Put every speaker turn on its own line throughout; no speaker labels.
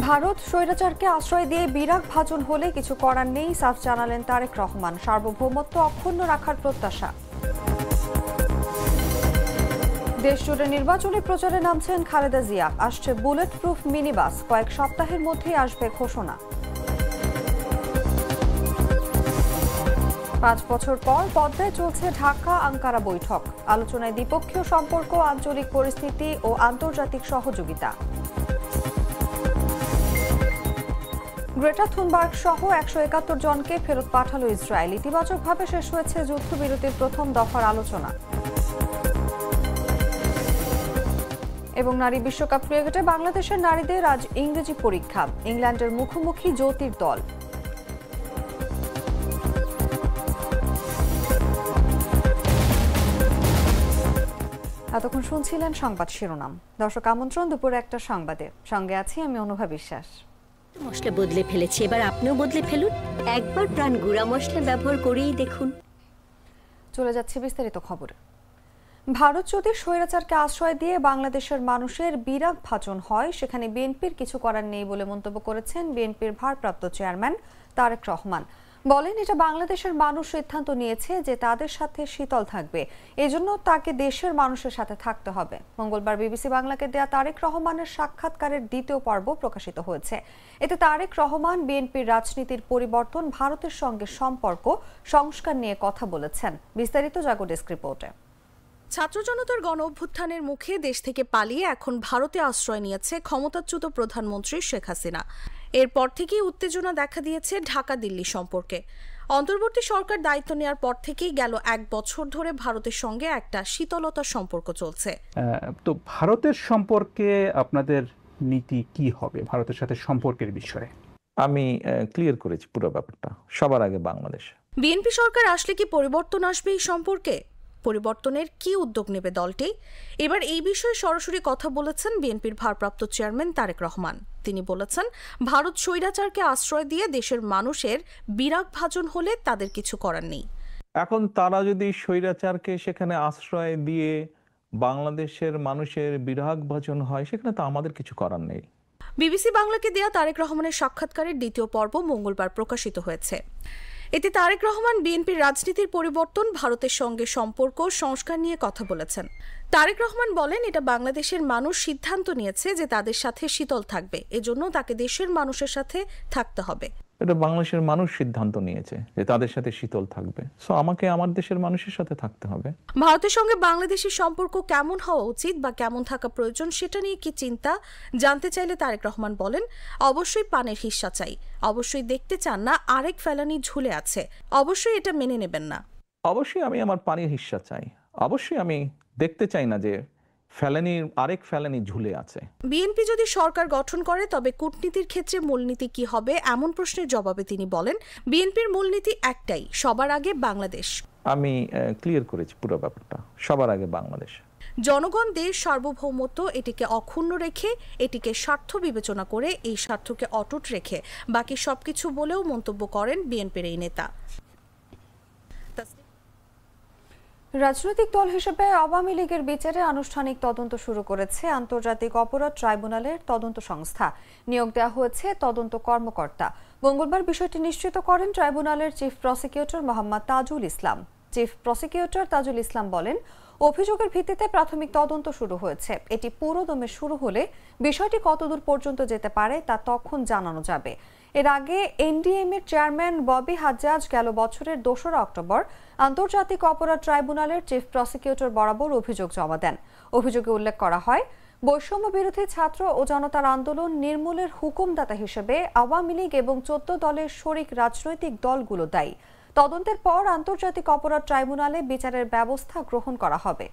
ভারত স্বৈরাচারকে আশ্রয় দিয়ে বিরাগ ভাজন হলে কিছু করার নেই, সাফ জানালেন তারেক রহমান। সার্বভৌমত্ব অক্ষুণ্ণ রাখার প্রত্যাশা। দেশজুড়ে নির্বাচনী প্রচারে নামছেন খালেদা জিয়া। আসছে বুলেট প্রুফ মিনি বাস, কয়েক সপ্তাহের মধ্যেই আসবে ঘোষণা। 5 বছর পর পদ্মায় চলছে ঢাকা আঙ্কারা বৈঠক। আলোচনায় দ্বিপক্ষীয় সম্পর্ক, আঞ্চলিক পরিস্থিতি ও আন্তর্জাতিক সহযোগিতা। গ্রেটা থুনবার্গ সহ 171 জনকে ফেরত পাঠালো ইসরায়েল। ইতিবাচকভাবে শেষ হয়েছে যুদ্ধবিরতির প্রথম দফার আলোচনা। এবং নারী বিশ্বকাপ ক্রিকেটে বাংলাদেশের নারীদের আজ ইংরেজি পরীক্ষা। ইংল্যান্ডের মুখোমুখি জ্যোতির দল। এতক্ষণ শুনছিলেন সংবাদ শিরোনাম। দর্শক, আমন্ত্রণ দুপুর 1টার সংবাদে। সঙ্গে আছি আমি অনুভা বিশ্বাস।
মশলা বদলে ফেলেছি, এবার আপনিও বদলে ফেলুন। একবার প্রাণ গুঁড়া মশলা ব্যবহার করেই দেখুন।
চলে যাচ্ছে বিস্তারিত খবরে। ভারত যদি স্বৈরাচারকে আশ্রয় দিয়ে বাংলাদেশের মানুষের বিরাগ ভাজন হয়, সেখানে বিএনপির কিছু করার নেই বলে মন্তব্য করেছেন বিএনপির ভারপ্রাপ্ত চেয়ারম্যান তারেক রহমান। বলেন, এটা বাংলাদেশের মানুষ সিদ্ধান্ত নিয়েছে যে তাদের সাথে শীতল থাকবে, এজন্য তাকে দেশের মানুষের সাথে থাকতে হবে। মঙ্গলবার বিবিসি বাংলাকে দেয়া তারেক রহমানের সাক্ষাৎকারের দ্বিতীয় পর্ব প্রকাশিত হয়েছে। এতে তারেক রহমান বিএনপির রাজনীতির পরিবর্তন, ভারতের সঙ্গে সম্পর্ক, সংস্কার নিয়ে কথা বলেছেন। বিস্তারিত জাগো ডেস্ক রিপোর্টে।
ছাত্র জনতার গণ অভ্যুত্থানের মুখে দেশ থেকে পালিয়ে এখন ভারতে আশ্রয় নিয়েছে ক্ষমতাচ্যুত প্রধানমন্ত্রী শেখ হাসিনা। এরপর থেকেই উত্তেজনা দেখা দিয়েছে ঢাকা দিল্লি সম্পর্কে। অন্তর্বর্তী সরকার দায়িত্ব নেওয়ার পর থেকেই গেল 1 বছর ধরে ভারতের সঙ্গে একটা শীতলতার সম্পর্ক চলছে।
তো ভারতের সম্পর্কে আপনাদের নীতি কি হবে ভারতের সাথে সম্পর্কের বিষয়ে?
আমি ক্লিয়ার করেছি পুরো ব্যাপারটা। সবার আগে বাংলাদেশ।
বিএনপি সরকার আসলে কি পরিবর্তন আসবে এই সম্পর্কে? পরিবর্তনের কি উদ্যোগ নেবে দলটি? এবার এই বিষয়ে সরাসরি কথা বলেছেন বিএনপির ভারপ্রাপ্ত চেয়ারম্যান তারেক রহমান। তিনি বলেছেন, ভারত স্বৈরাচারকে আশ্রয় দিয়ে দেশের মানুষের বিরাগ ভাজন হলে তাদের কিছু করার নেই।
এখন তারা যদি স্বৈরাচারকে সেখানে আশ্রয় দিয়ে বাংলাদেশের মানুষের বিরাগ ভাজন হয়, সেখানে তো আমাদের কিছু করার নেই।
বিবিসি বাংলাকে দেয়া তারেক রহমানের সাক্ষাৎকারের দ্বিতীয় পর্ব মঙ্গলবার প্রকাশিত হয়েছে। এতে তারেক রহমান বিএনপির রাজনীতির পরিবর্তন, ভারতের সঙ্গে সম্পর্ক, সংস্কার নিয়ে কথা বলেছেন। তারেক রহমান বলেন, এটা বাংলাদেশের মানুষ সিদ্ধান্ত নিয়েছে যে তাদের সাথে শীতল থাকবে, এজন্য তাকে দেশের মানুষের সাথে থাকতে হবে।
এটা বাংলাদেশের মানুষ সিদ্ধান্ত নিয়েছে যে তাদের সাথে শীতল থাকবে, সো আমাকে আমার দেশের মানুষের সাথে থাকতে হবে।
ভারতের সঙ্গে বাংলাদেশের সম্পর্ক কেমন হওয়া উচিত বা কেমন থাকা প্রয়োজন, সেটা নিয়ে কি চিন্তা জানতে চাইলে তারেক রহমান বলেন, অবশ্যই পানের হিস্সা চাই, অবশ্যই দেখতে চান না আরেক ফেলানি ঝুলে আছে, অবশ্যই এটা মেনে নেবেন না।
অবশ্যই আমি আমার পানির হিস্সা চাই, অবশ্যই আমি দেখতে চাই না যে আরেক ফেলানি ঝুলে আছে।
বিএনপি যদি সরকার গঠন করে তবে কূটনীতির ক্ষেত্রে মূলনীতি কি হবে, এমন প্রশ্নের জবাবে তিনি বলেন, বিএনপির মূলনীতি একটাই, সবার আগে বাংলাদেশ।
আমি ক্লিয়ার করেছি পুরো ব্যাপারটা। সবার আগে বাংলাদেশ।
জনগণ, দেশ, সার্বভৌমত্ব, এটিকে অক্ষুণ্ণ রেখে, এটিকে স্বার্থ বিবেচনা করে, এই স্বার্থকে অটুট রেখে বাকি সবকিছু বলেও মন্তব্য করেন বিএনপির এই নেতা।
রাজনৈতিক দল হিসেবে আওয়ামী লীগের বিচারে আনুষ্ঠানিক তদন্ত শুরু করেছে আন্তর্জাতিক অপরাধ ট্রাইব্যুনালের তদন্ত সংস্থা। নিয়োগ দেওয়া হয়েছে তদন্ত কর্মকর্তা। মঙ্গলবার বিষয়টি নিশ্চিত করেন ট্রাইব্যুনালের chief prosecutor Mohammad Tajul Islam. Chief prosecutor Tajul Islam বলেন, অভিযোগের ভিত্তিতে প্রাথমিক তদন্ত শুরু হয়েছে। এটি পুরোদমে শুরু হলে বিষয়টি কতদূর পর্যন্ত যেতে পারে তা তখন জানানো যাবে। এর আগে এনডিএম এর চেয়ারম্যান ববি হাজ্জাজ গেল বছরের 2রা অক্টোবর আন্তর্জাতিক অপরাধ ট্রাইব্যুনালের চিফ প্রসিকিউটর বরাবর অভিযোগ জমা দেন। অভিযোগে উল্লেখ করা হয়, বৈষম্য বিরোধী ছাত্র ও জনতার আন্দোলন নির্মূলের হুকুমদাতা হিসেবে আওয়ামী লীগ এবং 14 দলের শরিক রাজনৈতিক দলগুলো দায়ী। তদন্তের পর আন্তর্জাতিক অপরাধ ট্রাইব্যুনালে বিচারের ব্যবস্থা গ্রহণ করা হবে।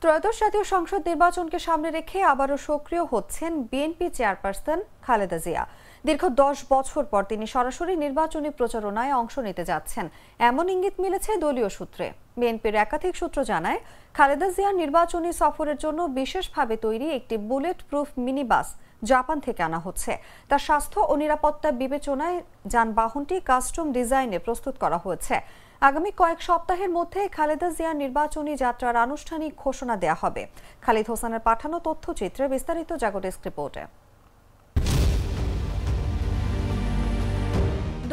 ত্রয়োদশ জাতীয় সংসদ নির্বাচনকে সামনে রেখে আবারও সক্রিয় হচ্ছেন বিএনপি চেয়ারপারসন খালেদা জিয়া। দীর্ঘ 10 বছর পর তিনি সরাসরি নির্বাচনী প্রচারণায় অংশ নিতে যাচ্ছেন, এমন ইঙ্গিত মিলেছে দলীয় সূত্রে। বিএনপির একাধিক সূত্র জানায়, খালেদা জিয়ার নির্বাচনী সফরের জন্য বিশেষভাবে তৈরি একটি bullet proof mini bus Japan থেকে আনা হচ্ছে। তার স্বাস্থ্য ও নিরাপত্তা বিবেচনায় যানবাহনটি কাস্টম ডিজাইনে প্রস্তুত করা হয়েছে। আগামী কয়েক সপ্তাহের মধ্যে খালেদা জিয়ার নির্বাচনী যাত্রার আনুষ্ঠানিক ঘোষণা দেয়া হবে। খালিদ হোসেনের পাঠানো তথ্যচিত্রে বিস্তারিত জাগো ডেস্ক রিপোর্টে।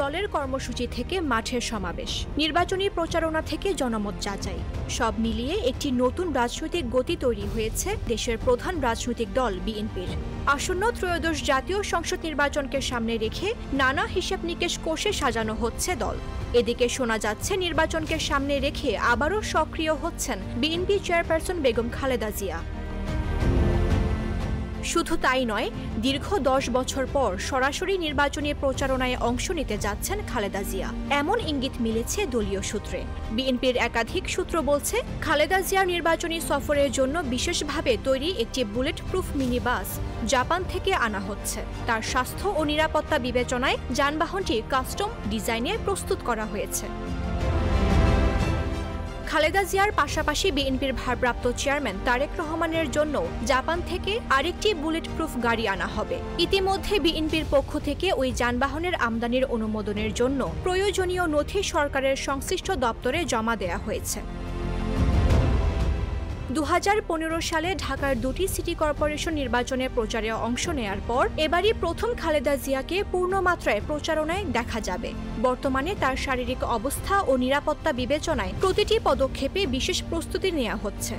দলের কর্মসূচি থেকে মাঠের সমাবেশ, নির্বাচনী প্রচারণা থেকে জনমত যাচাই, সব মিলিয়ে একটি নতুন রাজনৈতিক গতি তৈরি হয়েছে দেশের প্রধান রাজনৈতিক দল বিএনপির। আসন্ন ত্রয়োদশ জাতীয় সংসদ নির্বাচনকে সামনে রেখে নানা হিসাব নিকেশ কষে সাজানো হচ্ছে দল। এদিকে শোনা যাচ্ছে নির্বাচনকে সামনে রেখে আবারও সক্রিয় হচ্ছেন বিএনপি চেয়ারপারসন বেগম খালেদা জিয়া। শুধু তাই নয়, দীর্ঘ 10 বছর পর সরাসরি নির্বাচনী প্রচারণায় অংশ নিতে যাচ্ছেন খালেদা জিয়া, এমন ইঙ্গিত মিলেছে দলীয় সূত্রে। বিএনপির একাধিক সূত্র বলছে, খালেদা জিয়ার নির্বাচনী সফরের জন্য বিশেষভাবে তৈরি একটি bullet proof mini bus Japan থেকে আনা হচ্ছে। তার স্বাস্থ্য ও নিরাপত্তা বিবেচনায় যানবাহনটি কাস্টম ডিজাইনে প্রস্তুত করা হয়েছে। খালেদা জিয়ার পাশাপাশি বিএনপির ভারপ্রাপ্ত চেয়ারম্যান তারেক রহমানের জন্য জাপান থেকে আরেকটি বুলেট প্রুফ গাড়ি আনা হবে। ইতিমধ্যে বিএনপির পক্ষ থেকে ওই যানবাহনের আমদানির অনুমোদনের জন্য প্রয়োজনীয় নথি সরকারের সংশ্লিষ্ট দপ্তরে জমা দেয়া হয়েছে। 2015 সালে ঢাকার 2টি সিটি কর্পোরেশন নির্বাচনে প্রচারে অংশ নেয়ার পর এবারই প্রথম খালেদা জিয়াকে পূর্ণমাত্রায় প্রচারণায় দেখা যাবে। বর্তমানে তার শারীরিক অবস্থা ও নিরাপত্তা বিবেচনায় প্রতিটি পদক্ষেপে বিশেষ প্রস্তুতি নেওয়া হচ্ছে।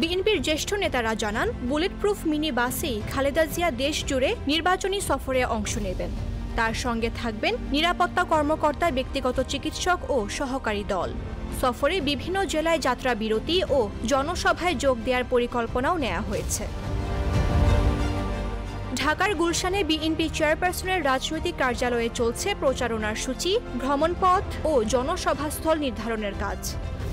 বিএনপির জ্যেষ্ঠ নেতারা জানান, বুলেট প্রুফ মিনি বাসেই খালেদা জিয়া দেশ জুড়ে নির্বাচনী সফরে অংশ নেবেন। তার সঙ্গে থাকবেন নিরাপত্তা কর্মকর্তা, ব্যক্তিগত চিকিৎসক ও সহকারী দল। সফরে বিভিন্ন জেলায় যাত্রা বিরতি ও জনসভায় যোগ দেওয়ার পরিকল্পনাও নেওয়া হয়েছে। ঢাকার গুলশানে বিএনপি চেয়ারপারসনের রাজনৈতিক কার্যালয়ে চলছে প্রচারণার সূচি, ভ্রমণপথ ও জনসভাস্থল নির্ধারণের কাজ।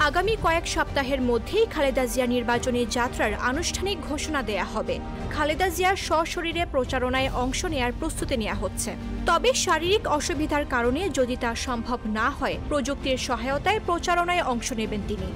আগামী কয়েক সপ্তাহের মধ্যেই খালেদা জিয়া নির্বাচনী যাত্রার আনুষ্ঠানিক ঘোষণা দেয়া হবে। খালেদা জিয়ার সশরীরে প্রচারণায় অংশ নেয়ার প্রস্তুতি নেওয়া হচ্ছে। তবে শারীরিক অসুবিধার কারণে যদি তা সম্ভব না হয়, প্রযুক্তির সহায়তায় প্রচারণায় অংশ নেবেন তিনি।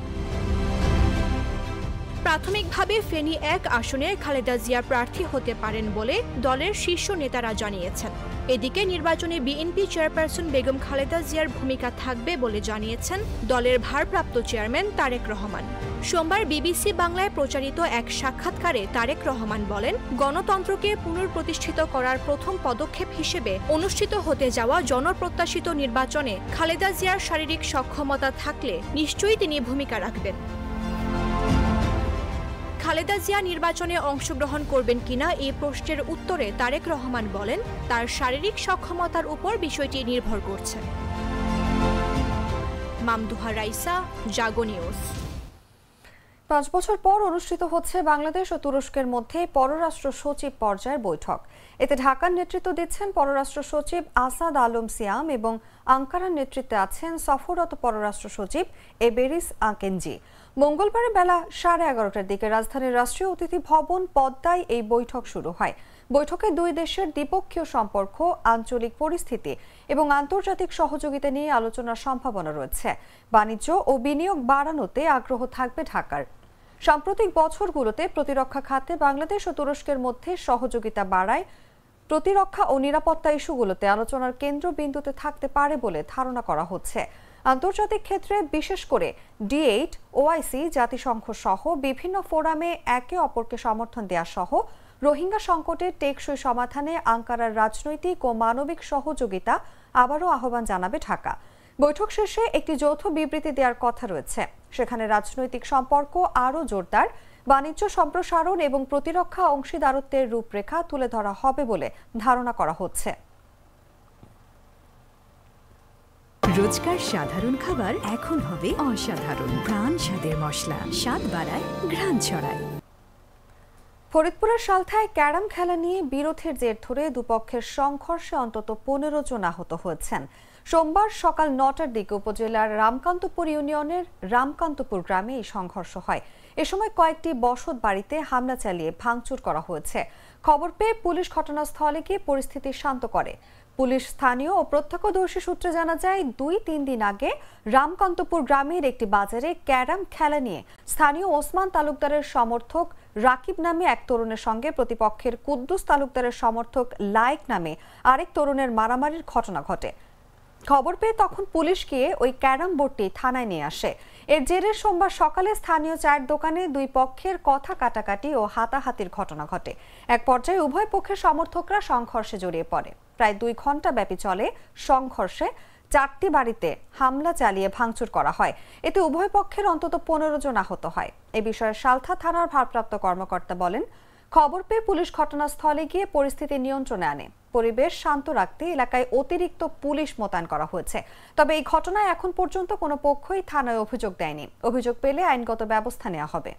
প্রাথমিকভাবে ফেনী 1 আসনে খালেদা জিয়া প্রার্থী হতে পারেন বলে দলের শীর্ষ নেতারা জানিয়েছেন। এদিকে নির্বাচনে বিএনপি চেয়ারপারসন বেগম খালেদা জিয়ার ভূমিকা থাকবে বলে জানিয়েছেন দলের ভারপ্রাপ্ত চেয়ারম্যান তারেক রহমান। সোমবার বিবিসি বাংলায় প্রচারিত এক সাক্ষাৎকারে তারেক রহমান বলেন, গণতন্ত্রকে পুনঃপ্রতিষ্ঠিত করার প্রথম পদক্ষেপ হিসেবে অনুষ্ঠিত হতে যাওয়া জনপ্রত্যাশিত নির্বাচনে খালেদা জিয়ার শারীরিক সক্ষমতা থাকলে নিশ্চয়ই তিনি ভূমিকা রাখবেন। খালেদা জিয়া নির্বাচনে অংশগ্রহণ করবেন কিনা এই প্রশ্নের উত্তরে তারেক রহমান বলেন, তার শারীরিক সক্ষমতার উপর বিষয়টি নির্ভর করছে। মামদুহা রাইসা, জাগো নিউজ।
5 বছর পর অনুষ্ঠিত হচ্ছে বাংলাদেশ ও তুরস্কের মধ্যে পররাষ্ট্র সচিব পর্যায়ের বৈঠক। এতে ঢাকার নেতৃত্ব দিচ্ছেন পররাষ্ট্র সচিব আসাদ আলম সিয়াম এবং আঙ্কারার নেতৃত্বে আছেন সফররত পররাষ্ট্র সচিব এবেরিস আকেনজি। মঙ্গলবার বেলা 11:30টার দিকে রাজধানীর রাষ্ট্রীয় অতিথি ভবন পদ্মায় এই বৈঠক শুরু হয়। বৈঠকে দুই দেশের দ্বিপক্ষীয় সম্পর্ক, আঞ্চলিক পরিস্থিতি এবং আন্তর্জাতিক সহযোগিতা নিয়ে আলোচনার সম্ভাবনা রয়েছে। বাণিজ্য ও বিনিয়োগ বাড়ানোতে আগ্রহ থাকবে ঢাকার। সাম্প্রতিক বছরগুলোতে প্রতিরক্ষা খাতে বাংলাদেশ ও তুরস্কের মধ্যে সহযোগিতা বাড়ায় প্রতিরক্ষা ও নিরাপত্তা ইস্যুগুলোতে আলোচনার কেন্দ্রবিন্দুতে থাকতে পারে বলে ধারণা করা হচ্ছে। আন্তর্জাতিক ক্ষেত্রে বিশেষ করে D8, OIC, জাতিসংঘ সহ বিভিন্ন ফোরামে একে অপরকে সমর্থন দেওয়া সহ রোহিঙ্গা সংকটের টেকসই সমাধানে আঙ্কারার রাজনৈতিক ও মানবিক সহযোগিতা আবারও আহ্বান জানাবে ঢাকা। বৈঠক শেষে একটি যৌথ বিবৃতি দেওয়ার কথা রয়েছে। সেখানে রাজনৈতিক সম্পর্ক আরও জোরদার, বাণিজ্য সম্প্রসারণ এবং প্রতিরক্ষা অংশীদারত্বের রূপরেখা তুলে ধরা হবে বলে ধারণা করা হচ্ছে।
রোজকার সাধারণ খাবার এখন হবে অসাধারণ। প্রাণ স্বাদের মশলা, স্বাদ বাড়ায়, ঘ্রাণ ছড়ায়।
ফরিদপুরের সালথায় ক্যারাম খেলা নিয়ে বিরোধের জের ধরে দুপক্ষের সংঘর্ষে অন্তত 15 জন আহত হয়েছেন। সোমবার সকাল 9টার দিকে উপজেলার রামকান্তপুর ইউনিয়নের রামকান্তপুর গ্রামে এই সংঘর্ষ হয়। এ সময় কয়েকটি বসত বাড়িতে হামলা চালিয়ে ভাঙচুর করা হয়েছে। খবর পেয়ে পুলিশ ঘটনাস্থলে গিয়ে পরিস্থিতি শান্ত করে। পুলিশ, স্থানীয় ও প্রত্যক্ষদর্শী সূত্রে জানা যায়, 2-3 দিন আগে রামকান্তপুর গ্রামের একটি বাজারে ক্যারাম খেলা নিয়ে স্থানীয় ওসমান তালুকদারের সমর্থক রাকিব নামে এক তরুণের সঙ্গে প্রতিপক্ষের কুদ্দুস তালুকদারের সমর্থক লায়েক নামে আরেক তরুণের মারামারির ঘটনা ঘটে। খবর পেয়ে তখন পুলিশ গিয়ে ওই ক্যারাম বোর্ডটি থানায় নিয়ে আসে। এর জেরে সোমবার সকালে স্থানীয় চায়ের দোকানে দুই পক্ষের কথা কাটাকাটি ও হাতাহাতির ঘটনা ঘটে। এক পর্যায়ে উভয় পক্ষের সমর্থকরা সংঘর্ষে জড়িয়ে পড়ে। প্রায় 2 ঘন্টা ব্যাপী চলে সংঘর্ষে 4টি বাড়িতে হামলা চালিয়ে ভাঙচুর করা হয়। এতে উভয় পক্ষের অন্তত 15 জন আহত হয়। এ বিষয়ে সালথা থানার ভারপ্রাপ্ত কর্মকর্তা বলেন, খবর পেয়ে পুলিশ ঘটনাস্থলে গিয়ে পরিস্থিতি নিয়ন্ত্রণে আনে। পরিবেশ শান্ত রাখতে এলাকায় অতিরিক্ত পুলিশ মোতায়েন করা হয়েছে। তবে এই ঘটনায় এখন পর্যন্ত কোনো পক্ষই থানায় অভিযোগ দেয়নি। অভিযোগ পেলে আইনগত ব্যবস্থা নেওয়া হবে।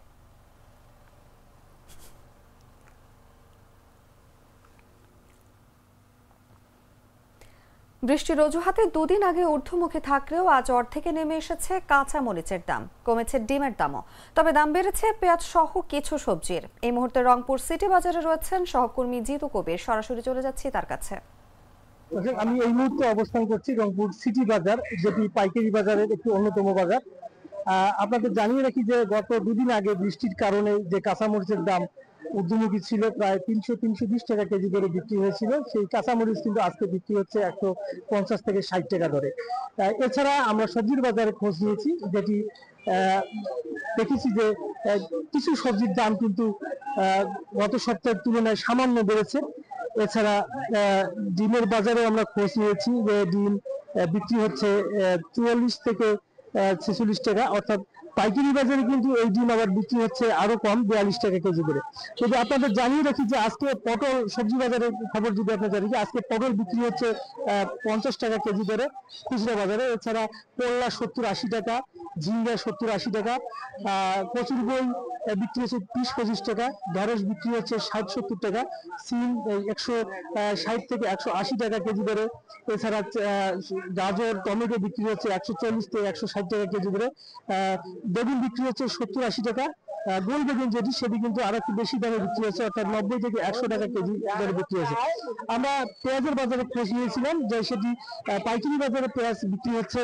বৃষ্টির অজুহাতে 2 দিন আগে ঊর্ধ্বমুখী থাকলেও আজ অর্ধেকে নেমে এসেছে কাঁচা মরিচের দাম। কমেছে ডিমের দামও। তবে দাম বেড়েছে পেঁয়াজ সহ কিছু সবজির। এই মুহূর্তে রংপুর সিটি বাজারে রয়েছেন সহকর্মী জিতু কবির। সরাসরি চলে যাচ্ছি তার কাছে।
আমি এই মুহূর্তে অবস্থান করছি রংপুর সিটি বাজার, যেটি পাইকারি বাজারের একটি অন্যতম বাজার। আপনাদের জানিয়ে রাখি যে গত 2 দিন আগে বৃষ্টির কারণে যে কাঁচামরিচের দাম ঊর্ধ্বমুখী ছিল, প্রায় 300-320 টাকা কেজি করে বিক্রি হয়েছিল। সেই কাঁচামরিচ কিন্তু আজকে বিক্রি হচ্ছে 150 থেকে 60 টাকা দরে। এছাড়া আমরা সবজির বাজারে খোঁজ নিয়েছি, যেটি দেখেছি যে কিছু সবজির দাম কিন্তু গত সপ্তাহের তুলনায় সামান্য বেড়েছে। এছাড়া ডিমের বাজারে আমরা খোঁজ নিয়েছি যে ডিম বিক্রি হচ্ছে 44 থেকে 46 টাকা, অর্থাৎ পাইকারি বাজারে কিন্তু এই ডিম আবার বিক্রি হচ্ছে আরো কম, 42 টাকা কেজি করে। যদি আপনাদের জানিয়ে রাখি যে আজকে পটল, সবজি বাজারের খবর যদি আপনার জানি যে আজকে পটল বিক্রি হচ্ছে 50 টাকা কেজি দরে খুচরা বাজারে। এছাড়া করলা 70-80 টাকা, ঝিঙ্গা 70-80 টাকা, কচুর বই বিক্রি হচ্ছে 30-25 টাকা, ঢেঁড়স বিক্রি হচ্ছে 60-70 টাকা, সিম 160 থেকে 180 টাকা কেজি দরে। এছাড়া গাজর, টমেটো বিক্রি হচ্ছে 140 থেকে 160 টাকা কেজি দরে। বেগুন বিক্রি হচ্ছে 70-80 টাকা। গোল বেগুন যেটি, সেটি কিন্তু আরো একটু বেশি দামে বিক্রি হচ্ছে, অর্থাৎ 90 থেকে 100 টাকা কেজি দরে বিক্রি হচ্ছে। আমরা পেঁয়াজের বাজারে খোঁজ নিয়েছিলাম যে সেটি পাইকারি বাজারে পেঁয়াজ বিক্রি হচ্ছে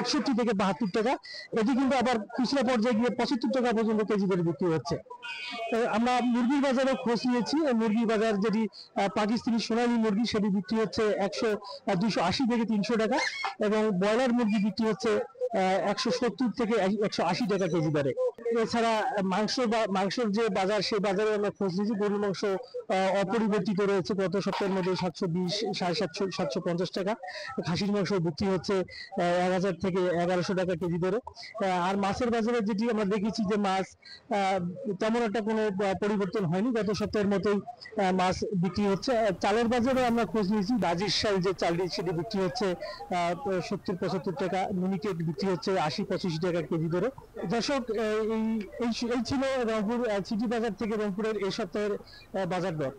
68 থেকে 72 টাকা। এটি কিন্তু আবার খুচরা পর্যায়ে গিয়ে 75 টাকা পর্যন্ত কেজি দরে বিক্রি হচ্ছে। আমরা মুরগির বাজারে খোঁজ নিয়েছি। মুরগির বাজার যেটি পাকিস্তানি সোনালী মুরগি, সেটি বিক্রি হচ্ছে 280 থেকে 300 টাকা, এবং ব্রয়লার মুরগি বিক্রি হচ্ছে 170 থেকে 180 টাকা কেজি দরে। এছাড়া মাংসের যে বাজার, সেই বাজারে আমরা খোঁজ নিয়েছি। গরুর মাংস অপরিবর্তিত রয়েছে গত সপ্তাহের মধ্যে 720, 750, 750 টাকা। খাসির মাংস বিক্রি হচ্ছে 1000 থেকে 1100 টাকা কেজি দরে। আর মাছের বাজারে যেটি আমরা দেখেছি যে মাছ তেমন একটা কোনো পরিবর্তন হয়নি, গত সপ্তাহের মতোই মাছ বিক্রি হচ্ছে। চালের বাজারে আমরা খোঁজ নিয়েছি। রাজশাহী যে চালটি, সেটি বিক্রি হচ্ছে 70-75 টাকা। মিনিকেট বিক্রি হচ্ছে 80-85 টাকা কেজি দরে। দর্শক, এই ছিল রংপুর সিটি বাজার থেকে রংপুরের এই সপ্তাহের বাজার দর।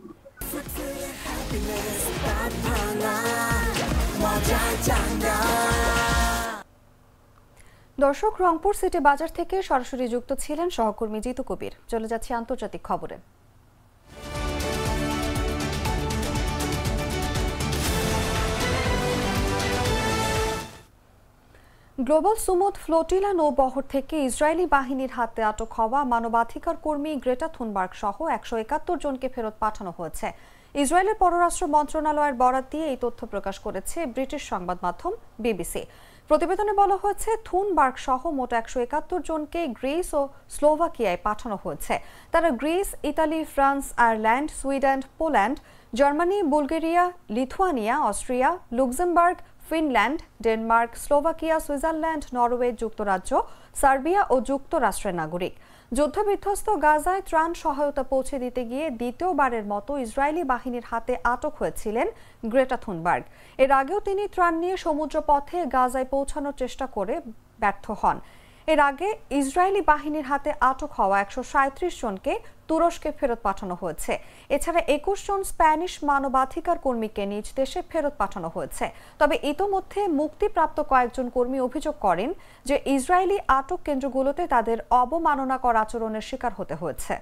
দর্শক, রংপুর সিটি বাজার থেকে সরাসরি যুক্ত ছিলেন সহকর্মী জিতু কবির। চলে যাচ্ছে আন্তর্জাতিক খবরে। গ্লোবাল সুমুদ ফ্লোটিলা নৌবহর থেকে ইসরায়েলি বাহিনীর হাতে আটক হওয়া মানবাধিকার কর্মী গ্রেটা থুনবার্গ সহ 171 জনকে ফেরত পাঠানো হয়েছে। ইসরায়েলের পররাষ্ট্র মন্ত্রণালয়ের বরাত দিয়ে এই তথ্য প্রকাশ করেছে ব্রিটিশ সংবাদ মাধ্যম বিবিসি। প্রতিবেদনে বলা হয়েছে, থুনবার্গ সহ মোট 171 জনকে গ্রিস ও স্লোভাকিয়ায় পাঠানো হয়েছে। তারা Greece, Italy, France, Ireland, Sweden, Poland, Germany, Bulgaria, Lithuania, Austria, Luxembourg, Finland, Denmark, Slovakia, Switzerland, Norway, যুক্তরাজ্য, সার্বিয়া ও যুক্তরাষ্ট্রের নাগরিক। যুদ্ধবিধ্বস্ত গাজায় ত্রাণ সহায়তা পৌঁছে দিতে গিয়ে দ্বিতীয়বারের মতো ইসরায়েলি বাহিনীর হাতে আটক হয়েছিলেন গ্রেটা থুনবার্গ। এর আগেও তিনি ত্রাণ নিয়ে সমুদ্রপথে গাজায় পৌঁছানোর চেষ্টা করে ব্যর্থ হন। এর আগে ইসরায়েলি বাহিনীর হাতে আটক হওয়া 137 জনকে তুরস্কে ফেরত পাঠানো হয়েছে। এছাড়া 21 জন স্প্যানিশ মানবাধিকার কর্মীকে নিজ দেশে ফেরত পাঠানো হয়েছে। তবে ইতোমধ্যে মুক্তিপ্রাপ্ত কয়েকজন কর্মী অভিযোগ করেন যে ইসরায়েলি আটক কেন্দ্রগুলোতে তাদের অবমাননাকর আচরণের শিকার হতে হয়েছে।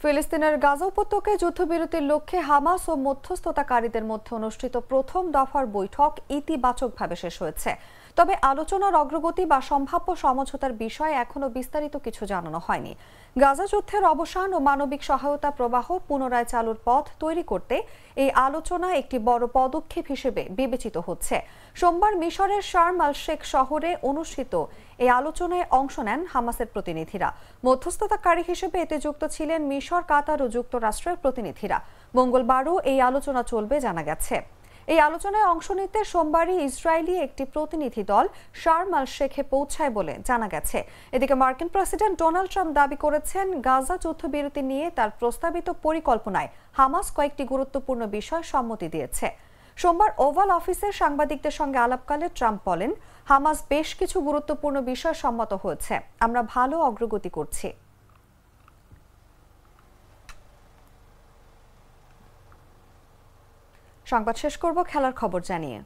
ফিলিস্তিনের গাজা উপত্যকায় যুদ্ধবিরতির লক্ষ্যে হামাস ও মধ্যস্থতাকারীদের মধ্যে অনুষ্ঠিত প্রথম দফার বৈঠক ইতিবাচকভাবে শেষ হয়েছে। তবে আলোচনার অগ্রগতি বা সম্ভাব্য সমঝোতার বিষয়ে এখনো বিস্তারিত কিছু জানানো হয়নি। গাজা যুদ্ধের অবসান ও মানবিক সহায়তা প্রবাহ পুনরায় চালুর পথ তৈরি করতে এই আলোচনা একটি বড় পদক্ষেপ হিসেবে বিবেচিত হচ্ছে। সোমবার মিশরের শার্ম আল শেখ শহরে অনুষ্ঠিত এই আলোচনায় অংশ নেন হামাসের প্রতিনিধিরা। মধ্যস্থতাকারী হিসেবে এতে যুক্ত ছিলেন মিশর, কাতার ও যুক্তরাষ্ট্রের প্রতিনিধিরা। মঙ্গলবারও এই আলোচনা চলবে জানা গেছে। এই আলোচনায় অংশ নিতে সোমবারই ইসরায়েলি একটি প্রতিনিধি দল শার্ম আল শেখে পৌঁছায় বলে জানা গেছে। এদিকে মার্কিন প্রেসিডেন্ট ডোনাল্ড ট্রাম্প দাবি করেছেন, গাজা যুদ্ধবিরতি নিয়ে তার প্রস্তাবিত পরিকল্পনায় হামাস কয়েকটি গুরুত্বপূর্ণ বিষয় সম্মতি দিয়েছে। সোমবার ওভাল অফিসের সাংবাদিকদের সঙ্গে আলাপকালে ট্রাম্প বলেন, হামাস বেশ কিছু গুরুত্বপূর্ণ বিষয় সম্মত হয়েছে। আমরা ভালো অগ্রগতি করছি। সংবাদ শেষ করব খেলার খবর জানিয়ে।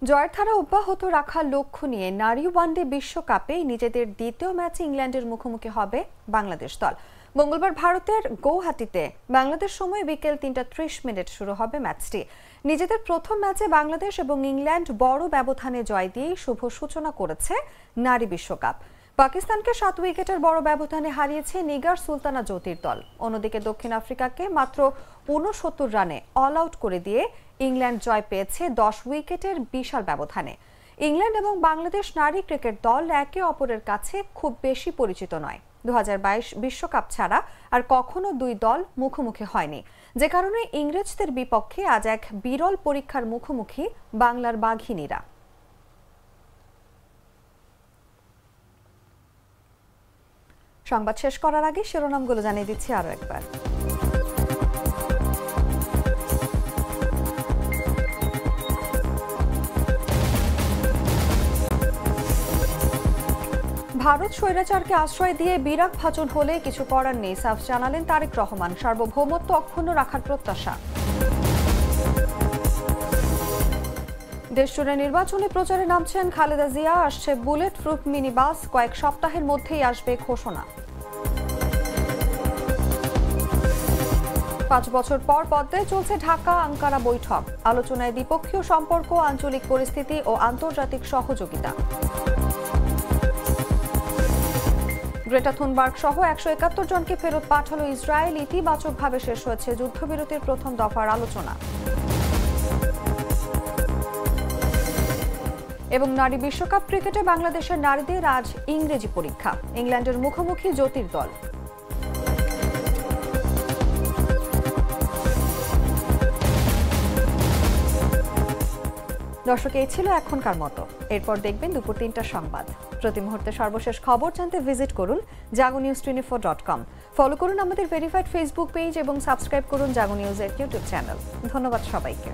জয়ের ধারা অব্যাহত রাখার লক্ষ্য নিয়ে নারী ওয়ানডে বিশ্বকাপে নিজেদের দ্বিতীয় ম্যাচে ইংল্যান্ডের মুখোমুখি হবে বাংলাদেশ দল। মঙ্গলবার ভারতের গৌহাটিতে বাংলাদেশ সময় বিকেল ৩:৩০ শুরু হবে ম্যাচটি। নিজেদের প্রথম ম্যাচে বাংলাদেশ এবং ইংল্যান্ড বড় ব্যবধানে জয় দিয়ে শুভ সূচনা করেছে নারী বিশ্বকাপ। পাকিস্তানকে ৭ উইকেটের বড় ব্যবধানে হারিয়েছে নিগার সুলতানা জ্যোতির দল। অন্যদিকে দক্ষিণ আফ্রিকাকে মাত্র ৬৯ রানে অল আউট করে দিয়ে ইংল্যান্ড জয় পেয়েছে ১০ উইকেটের বিশাল ব্যবধানে। ইংল্যান্ড এবং বাংলাদেশ নারী ক্রিকেট দল একে অপরের কাছে খুব বেশি পরিচিত নয়। ২০২২ বিশ্বকাপ ছাড়া আর কখনো দুই দল মুখোমুখি হয়নি, যে কারণে ইংরেজদের বিপক্ষে আজ এক বিরল পরীক্ষার মুখোমুখি বাংলার বাঘিনীরা। সংবাদ শেষ করার আগে শিরোনামগুলো জানিয়ে দিচ্ছি আরো একবার। ভারত স্বৈরাচারকে আশ্রয় দিয়ে বিরাগ ভাজন হলে কিছু করার নেই, সাফ জানালেন তারেক রহমান। সার্বভৌমত্ব অক্ষুণ্ণ রাখার প্রত্যাশা। দেশজুড়ে নির্বাচনী প্রচারে নামছেন খালেদা জিয়া। আসছে বুলেট প্রুফ মিনি বাস, কয়েক সপ্তাহের মধ্যেই আসবে ঘোষণা। ৫ বছর পর পদ্মায় চলছে ঢাকা আঙ্কারা বৈঠক। আলোচনায় দ্বিপক্ষীয় সম্পর্ক, আঞ্চলিক পরিস্থিতি ও আন্তর্জাতিক সহযোগিতা। গ্রেটা থুনবার্গ সহ ১৭১ জনকে ফেরত পাঠালো ইসরায়েল। ইতিবাচকভাবে শেষ হয়েছে যুদ্ধবিরতির প্রথম দফার আলোচনা। এবং নারী বিশ্বকাপ ক্রিকেটে বাংলাদেশের নারীদের আজ ইংরেজি পরীক্ষা। ইংল্যান্ডের মুখোমুখি জ্যোতির দল। দর্শক, এই ছিল এখনকার মতো। এরপর দেখবেন দুপুর ৩টার সংবাদ। প্রতি মুহূর্তে সর্বশেষ খবর জানতে ভিজিট করুন jagonews24.com। ফলো করুন আমাদের ভেরিফাইড ফেসবুক পেজ এবং সাবস্ক্রাইব করুন জাগো নিউজের ইউটিউব চ্যানেল। ধন্যবাদ সবাইকে।